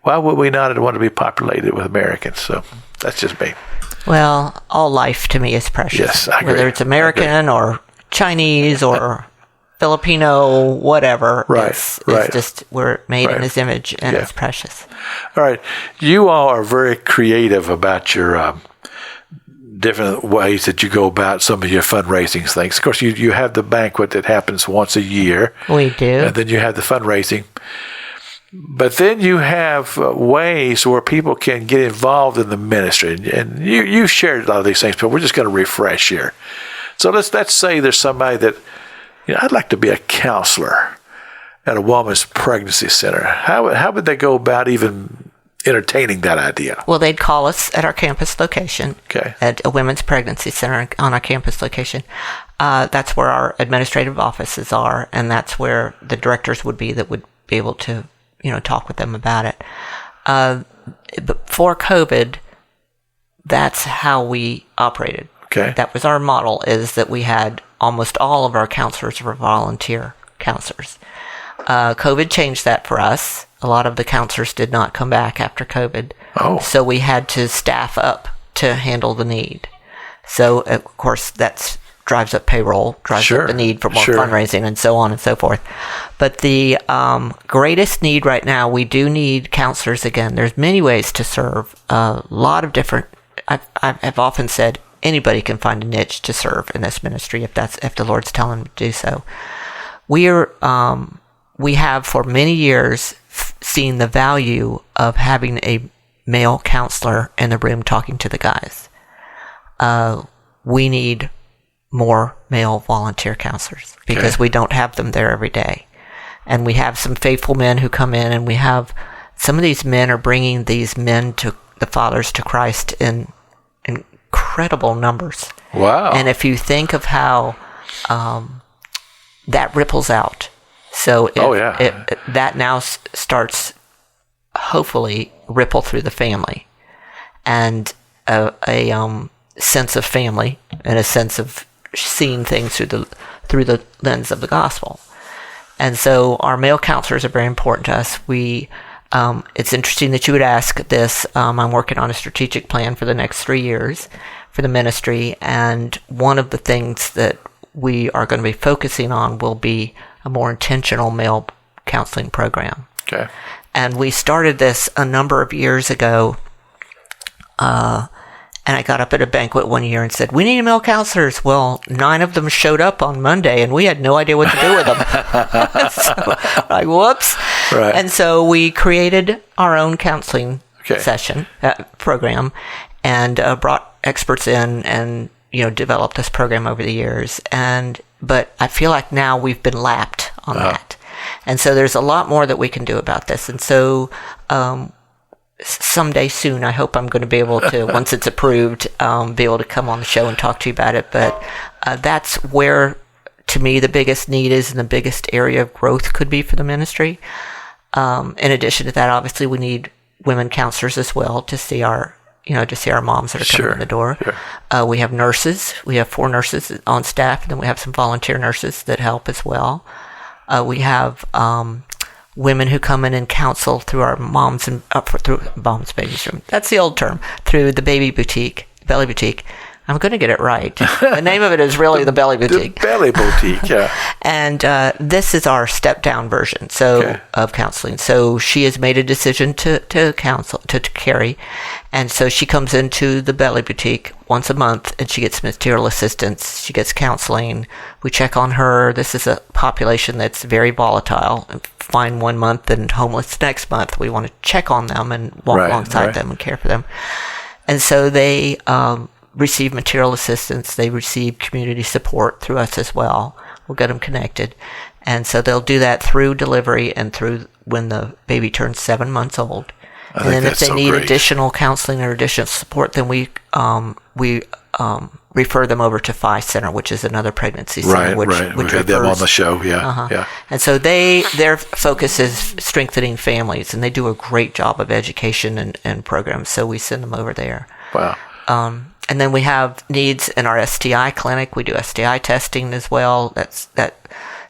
Why would we not want to be populated with Americans? So that's just me. Well, all life to me is precious. Yes, I agree. Whether it's American or Chinese or Filipino, whatever. Right, it's just, we're made in His image, and it's precious. All right. You all are very creative about your different ways that you go about some of your fundraising things. Of course, you have the banquet that happens once a year. We do. And then you have the fundraising. But then you have ways where people can get involved in the ministry. And you shared a lot of these things, but we're just going to refresh here. So let's say there's somebody that, I'd like to be a counselor at a woman's pregnancy center. How would they go about even entertaining that idea? Well, they'd call us at our campus location, okay, at a women's pregnancy center on our campus location. That's where our administrative offices are, and that's where the directors would be that would be able to, talk with them about it. before COVID, that's how we operated. Okay. That was our model, is that we had almost all of our counselors were volunteer counselors. COVID changed that for us. A lot of the counselors did not come back after COVID. Oh. So we had to staff up to handle the need. So, of course, that drives up payroll, drives up the need for more fundraising, and so on and so forth. But the greatest need right now, we do need counselors again. There's many ways to serve. A lot of different. I've often said anybody can find a niche to serve in this ministry if the Lord's telling them to do so. We have for many years seen the value of having a male counselor in the room talking to the guys. We need more male volunteer counselors because we don't have them there every day. And we have some faithful men who come in, and we have some of these men are bringing these men to the fathers to Christ in incredible numbers. Wow. And if you think of how that ripples out. So that now starts hopefully ripple through the family, and a sense of family and a sense of seeing things through the lens of the gospel. And so our male counselors are very important to us. It's interesting that you would ask this. I'm working on a strategic plan for the next 3 years for the ministry, and one of the things that we are going to be focusing on will be a more intentional male counseling program. Okay. And we started this a number of years ago. And I got up at a banquet one year and said, we need male counselors. Well, 9 of them showed up on Monday, and we had no idea what to do with them. So, whoops. Right. And so we created our own counseling session program, and brought experts in, and developed this program over the years. But I feel like now we've been lapped on that, and so there's a lot more that we can do about this. And so someday soon, I hope I'm going to be able to, once it's approved, be able to come on the show and talk to you about it. But that's where, to me, the biggest need is, and the biggest area of growth could be for the ministry. In addition to that, obviously, we need women counselors as well to see our moms that are coming in the door. Sure. We have nurses. We have 4 nurses on staff, and then we have some volunteer nurses that help as well. We have women who come in and counsel through our through Mom's Babies Room. That's the old term. Through the Belly Boutique. I'm going to get it right. The name of it is really the Belly Boutique. The Belly Boutique, yeah. And this is our step-down version of counseling. So she has made a decision to counsel, to carry. And so she comes into the Belly Boutique once a month, and she gets material assistance. She gets counseling. We check on her. This is a population that's very volatile. Fine one month and homeless next month. We want to check on them and walk alongside them and care for them. And so they receive material assistance. They receive community support through us as well. We'll get them connected. And so they'll do that through delivery and through when the baby turns 7 months old. And then if they need additional counseling or additional support, then we refer them over to Phi Center, which is another pregnancy center. Which We've had them on the show, yeah. And so their focus is strengthening families, and they do a great job of education and programs. So we send them over there. Wow. And then we have needs in our STI clinic. We do STI testing as well.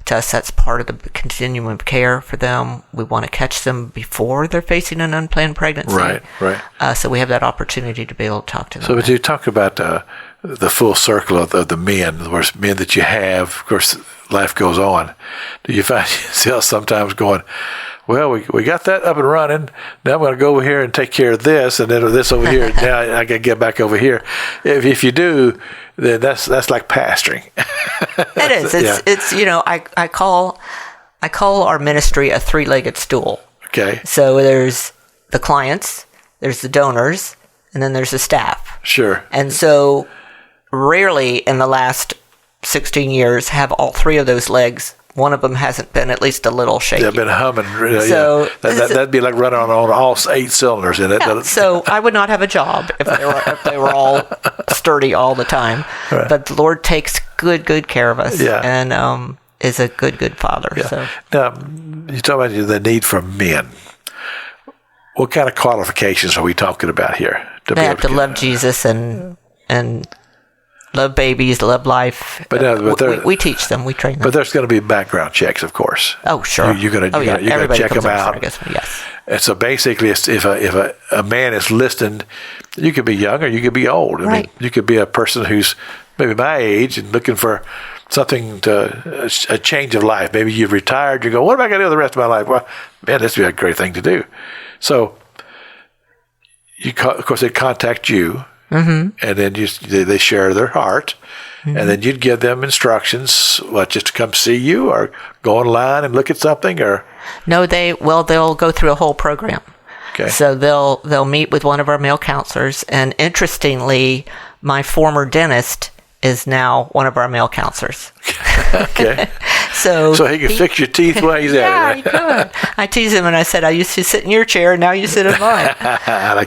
To us, that's part of the continuum of care for them. We want to catch them before they're facing an unplanned pregnancy. Right. So we have that opportunity to be able to talk to them. So, but you talk about the full circle of the men, the men that you have. Of course, life goes on. Do you find yourself sometimes going, well, we got that up and running. Now I'm going to go over here and take care of this, and then this over here. Now I got to get back over here. If you do, then that's like pastoring. It is. It's I call our ministry a 3-legged stool. Okay. So there's the clients, there's the donors, and then there's the staff. Sure. And so rarely in the last 16 years have all 3 of those legs. One of them hasn't been at least a little shaky. They've been humming. So that'd be like running on all 8 cylinders in it. Yeah, so I would not have a job if they were all sturdy all the time. Right. But the Lord takes good care of us, and is a good father. Yeah. So now you talk about the need for men. What kind of qualifications are we talking about here? They have to love Jesus and love babies, love life. But we teach them, we train them. But there's going to be background checks, of course. Oh, sure. You're going to check them out. Yes. And so basically, if a man is listening, you could be young or you could be old. I mean, you could be a person who's maybe my age and looking for something a change of life. Maybe you've retired. You go, what am I going to do the rest of my life? Well, man, this would be a great thing to do. So, of course, they contact you, and then they share their heart, and then you'd give them instructions, just to come see you, or go online and look at something, or no, they'll go through a whole program. Okay. So they'll meet with one of our male counselors, and interestingly, my former dentist is now one of our male counselors. Okay. So he can fix your teeth while he's at it. Yeah, he could. I tease him and I said, I used to sit in your chair, now you sit in mine.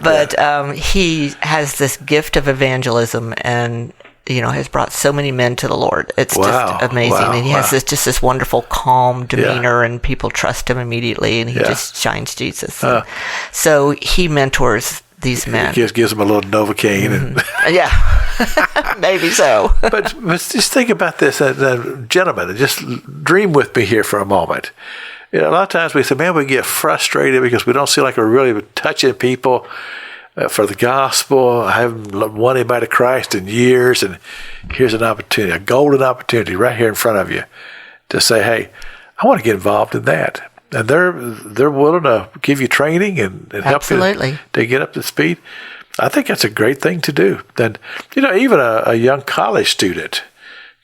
But he has this gift of evangelism and, has brought so many men to the Lord. It's just amazing. And he has this wonderful, calm demeanor, and people trust him immediately, and he just shines Jesus. So he mentors these men. Gives them a little Novocaine. Yeah, maybe so. but just think about this, gentlemen, just dream with me here for a moment. A lot of times we say, man, we get frustrated because we don't feel like we're really touching people for the gospel. I haven't won anybody to Christ in years, and here's an opportunity, a golden opportunity right here in front of you to say, hey, I want to get involved in that. And they're willing to give you training and help you to get up to speed. I think that's a great thing to do. Then, even a young college student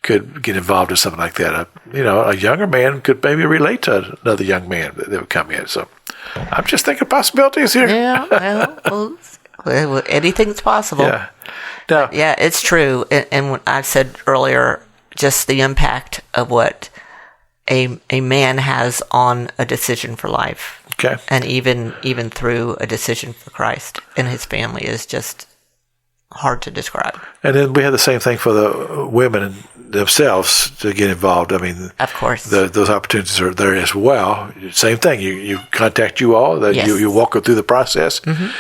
could get involved in something like that. A younger man could maybe relate to another young man that would come in. So I'm just thinking possibilities here. Yeah, well, anything's possible. Yeah. Now, yeah, it's true. And I've said earlier, just the impact of what a man has on a decision for life. Okay. And even through a decision for Christ and his family is just hard to describe. And then we have the same thing for the women themselves to get involved. I mean, of course, those opportunities are there as well. Same thing. You contact you all. Yes. You walk them through the process. Mm-hmm.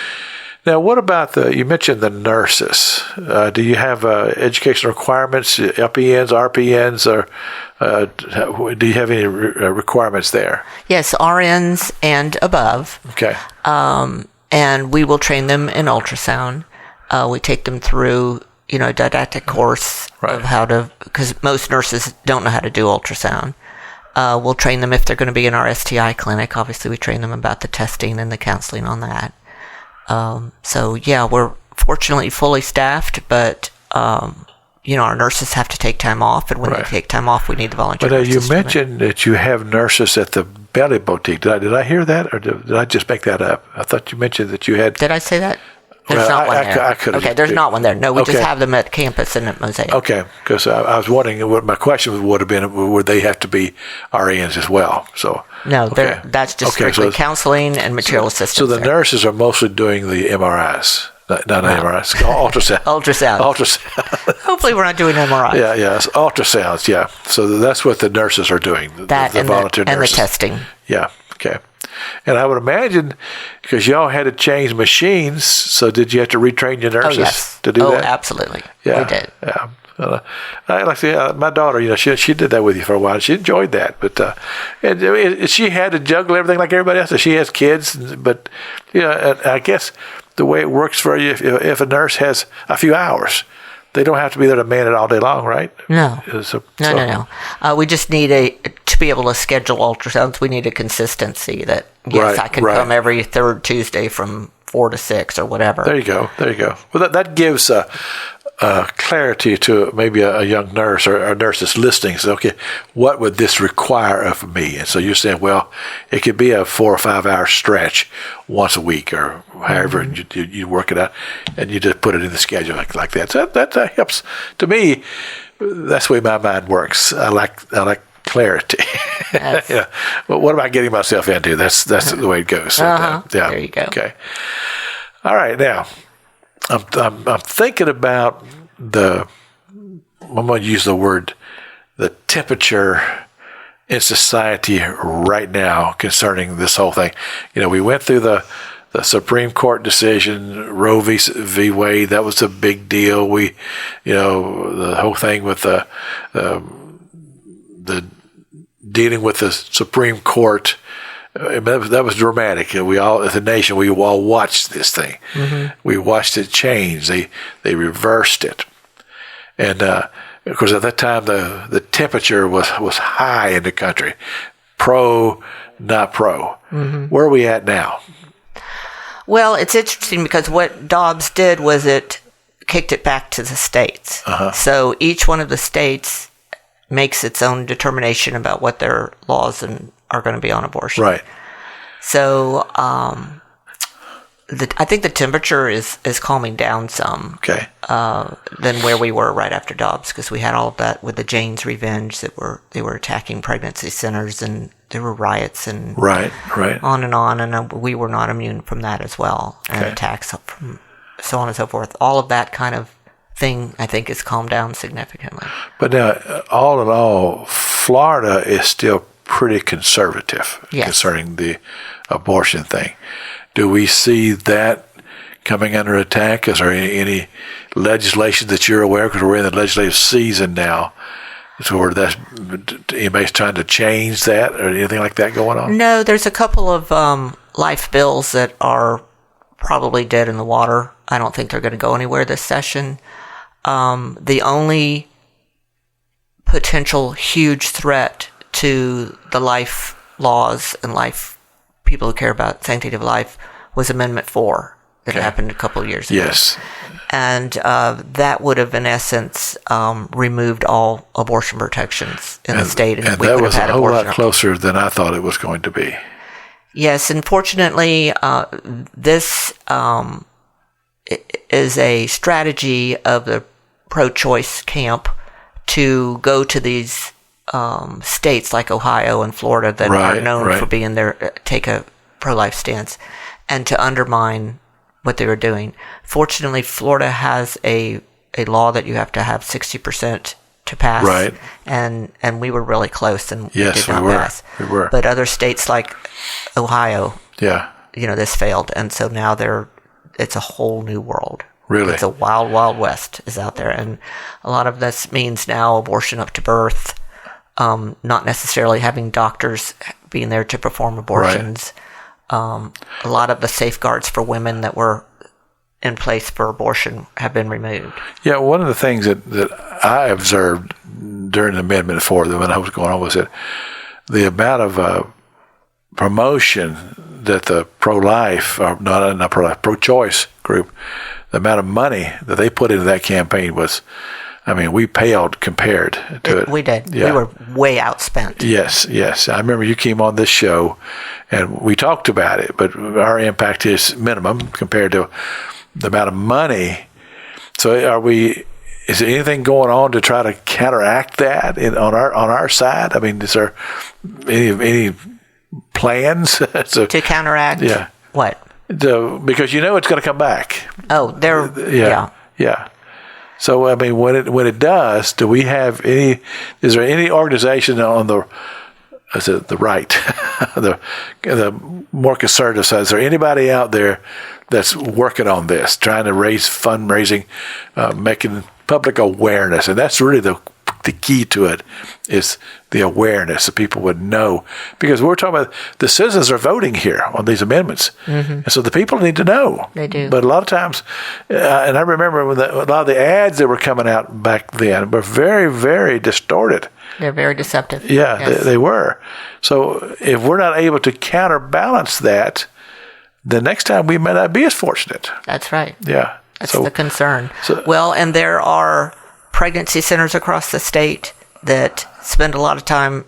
Now, what about you mentioned the nurses? Do you have educational requirements, LPNs, RPNs, or do you have any requirements there? Yes, RNs and above. Okay. And we will train them in ultrasound. We take them through, a didactic course of how to, because most nurses don't know how to do ultrasound. We'll train them if they're going to be in our STI clinic. Obviously, we train them about the testing and the counseling on that. So yeah, we're fortunately fully staffed, but, our nurses have to take time off, and when they take time off, we need the volunteer nurses. But you mentioned that you have nurses at the Belly Boutique. Did I hear that, or did I just make that up? I thought you mentioned that you had... Did I say that? There's not one there. Okay, there's not one there. No, we just have them at campus and at Mosaic. Okay, because I was wondering what my question would have been, would they have to be RNs as well? So no, that's just strictly counseling and material assistance. So the nurses are mostly doing the MRIs, not MRIs, ultrasound. Ultrasound. Hopefully we're not doing MRIs. Yeah, ultrasounds, yeah. So that's what the nurses are doing, the volunteer nurses. And the testing. Yeah, okay. And I would imagine, because y'all had to change machines, so did you have to retrain your nurses to do that? Oh, absolutely. Yeah, we did. Yeah. Like I say, my daughter, she did that with you for a while. She enjoyed that, but and she had to juggle everything like everybody else. She has kids, but I guess the way it works for you, if a nurse has a few hours, they don't have to be there to man it all day long, right? No. No. We just need to be able to schedule ultrasounds. We need a consistency that, I can come every third Tuesday from 4 to 6 or whatever. There you go. Well, that gives clarity to maybe a young nurse or a nurse that's listening. So, okay, what would this require of me? And so you're saying, well, it could be a 4 or 5 hour stretch once a week or however you work it out, and you just put it in the schedule like that. So that helps. To me, that's the way my mind works. I like clarity. Yes. Yeah. Well, what am I getting myself into? That's the way it goes. Yeah. There you go. Okay. All right. Now, I'm thinking about I'm going to use the word, the temperature in society right now concerning this whole thing. We went through the Supreme Court decision, Roe v. Wade, that was a big deal. The whole thing with the dealing with the Supreme Court, that was dramatic. We all, as a nation, we all watched this thing. Mm-hmm. We watched it change. They reversed it, and of course at that time the temperature was high in the country, pro, not pro. Mm-hmm. Where are we at now? Well, it's interesting because what Dobbs did was it kicked it back to the states. Uh-huh. So each one of the states makes its own determination about what their laws are going to be on abortion. Right. So I think the temperature is calming down some. Okay. Than where we were right after Dobbs, because we had all of that with the Jane's Revenge they were attacking pregnancy centers, and there were riots and right on, and we were not immune from that as well, and attacks from so on and so forth. All of that kind of thing, I think, has calmed down significantly. But now, all in all, Florida is still pretty conservative concerning the abortion thing. Do we see that coming under attack? Is there any legislation that you're aware of? Because we're in the legislative season now. So anybody's trying to change that or anything like that going on? No, there's a couple of life bills that are probably dead in the water. I don't think they're going to go anywhere this session. The only potential huge threat to the life laws and life people who care about sanctity of life was Amendment 4 that happened a couple of years ago. Yes. And that would have, in essence, removed all abortion protections in the state. And that was a whole lot closer than I thought it was going to be. Yes, unfortunately, this is a strategy of the pro-choice camp to go to these states like Ohio and Florida that are known for being there, take a pro-life stance, and to undermine what they were doing. Fortunately, Florida has a law that you have to have 60% to pass. Right. And we were really close and did not pass. We were. But other states like Ohio, this failed. And so now it's a whole new world. Really? It's a wild, wild west is out there. And a lot of this means now abortion up to birth, not necessarily having doctors being there to perform abortions. A lot of the safeguards for women that were in place for abortion have been removed. Yeah, one of the things that I observed during Amendment 4 when I was going on was that the amount of promotion that the pro-life, or not pro-life, pro-choice group, the amount of money that they put into that campaign was, we paled compared to it. We did. Yeah. We were way outspent. Yes. I remember you came on this show and we talked about it, but our impact is minimum compared to the amount of money. So is there anything going on to try to counteract that on our side? Is there any plans to counteract what? Because it's going to come back. Oh, Yeah. So when it does, do we have any? Is there any organization on the right, the more conservative side? Is there anybody out there that's working on this, trying to raise fundraising, making public awareness? And that's really the key to it, is the awareness, that people would know. Because we're talking about the citizens are voting here on these amendments. Mm-hmm. And so the people need to know. They do. But a lot of times, and I remember when a lot of the ads that were coming out back then were very, very distorted. They're very deceptive. Yeah, yes. they were. So if we're not able to counterbalance that, the next time we may not be as fortunate. That's right. Yeah. That's the concern. And there are pregnancy centers across the state that spend a lot of time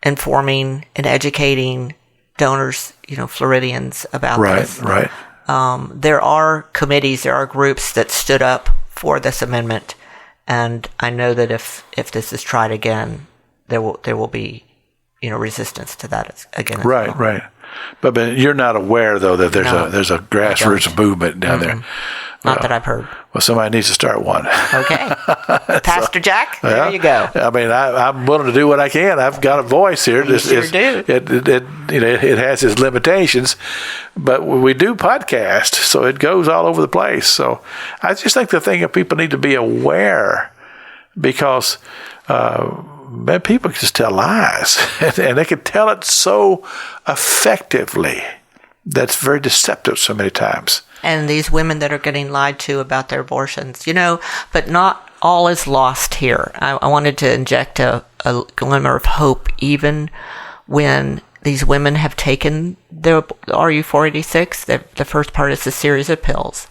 informing and educating donors, Floridians about this. Right. There are committees, there are groups that stood up for this amendment, and I know that if this is tried again, there will be resistance to that again. Right. But you're not aware though that there's a grassroots movement down there. Not that I've heard. Well, somebody needs to start one. Okay. Pastor Jack, there you go. I mean, I'm willing to do what I can. I've got a voice here. You sure do. It has its limitations, but we do podcast, so it goes all over the place. So I just think the thing that people need to be aware, because people can just tell lies, and they can tell it so effectively. That's very deceptive so many times. And these women that are getting lied to about their abortions, but not all is lost here. I wanted to inject a glimmer of hope, even when these women have taken the RU486. The first part is a series of pills.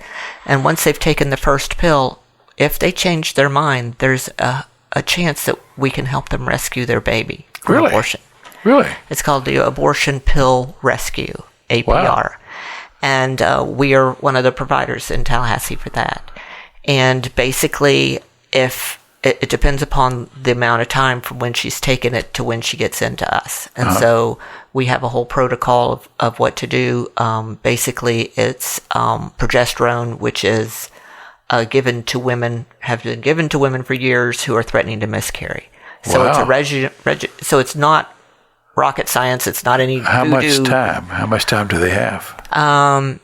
And once they've taken the first pill, if they change their mind, there's a chance that we can help them rescue their baby from abortion. Really? It's called the Abortion Pill Rescue, APR. Wow. And we are one of the providers in Tallahassee for that. And basically, if it depends upon the amount of time from when she's taken it to when she gets into us. And so we have a whole protocol of what to do. Basically, it's progesterone, which is have been given to women for years who are threatening to miscarry. So it's so it's not rocket science. It's not any How voodoo. How much time do they have?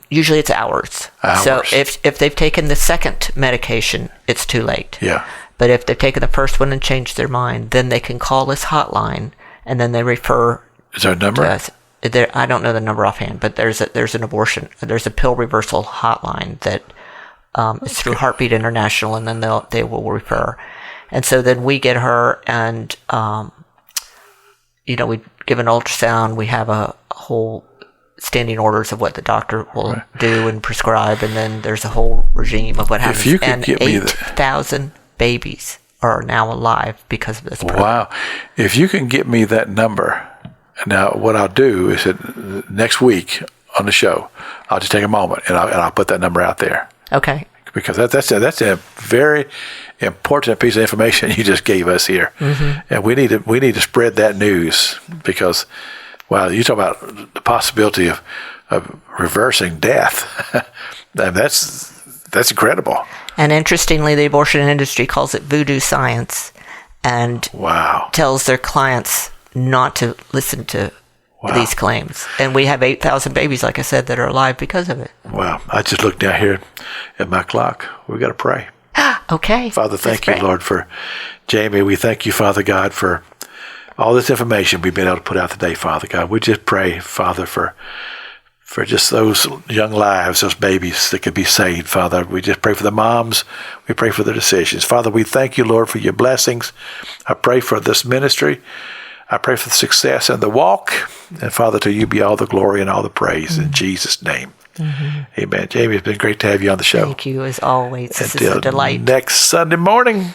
Usually it's hours. So if they've taken the second medication, it's too late. Yeah. But if they've taken the first one and changed their mind, then they can call this hotline, and then they refer. Is there a number? To us. I don't know the number offhand, but there's a pill reversal hotline that is through Heartbeat International, and then they will refer. And so then we get her, and we give an ultrasound. We have a whole standing orders of what the doctor will do and prescribe, and then there's a whole regime of what happens. If you could and get me 8,000 babies are now alive because of this program. Wow. If you can get me that number, now what I'll do is that next week on the show, I'll just take a moment and I'll put that number out there. Okay. Because that's a very important piece of information you just gave us here, and we need to spread that news, because, wow, you talk about the possibility of reversing death. That's incredible. And interestingly, the abortion industry calls it voodoo science, and tells their clients not to listen to these claims. And we have 8,000 babies, like I said, that are alive because of it. Wow. I just looked down here at my clock. We've got to pray. Okay. Father, thank you, Lord, for Jamie. We thank you, Father God, for all this information we've been able to put out today, Father God. We just pray, Father, for just those young lives, those babies that could be saved, Father. We just pray for the moms. We pray for their decisions. Father, we thank you, Lord, for your blessings. I pray for this ministry. I pray for the success and the walk. And Father, to you be all the glory and all the praise in Jesus' name. Amen. Jamie, it's been great to have you on the show. Thank you, as always. This is Until a delight. Next Sunday morning,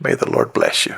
may the Lord bless you.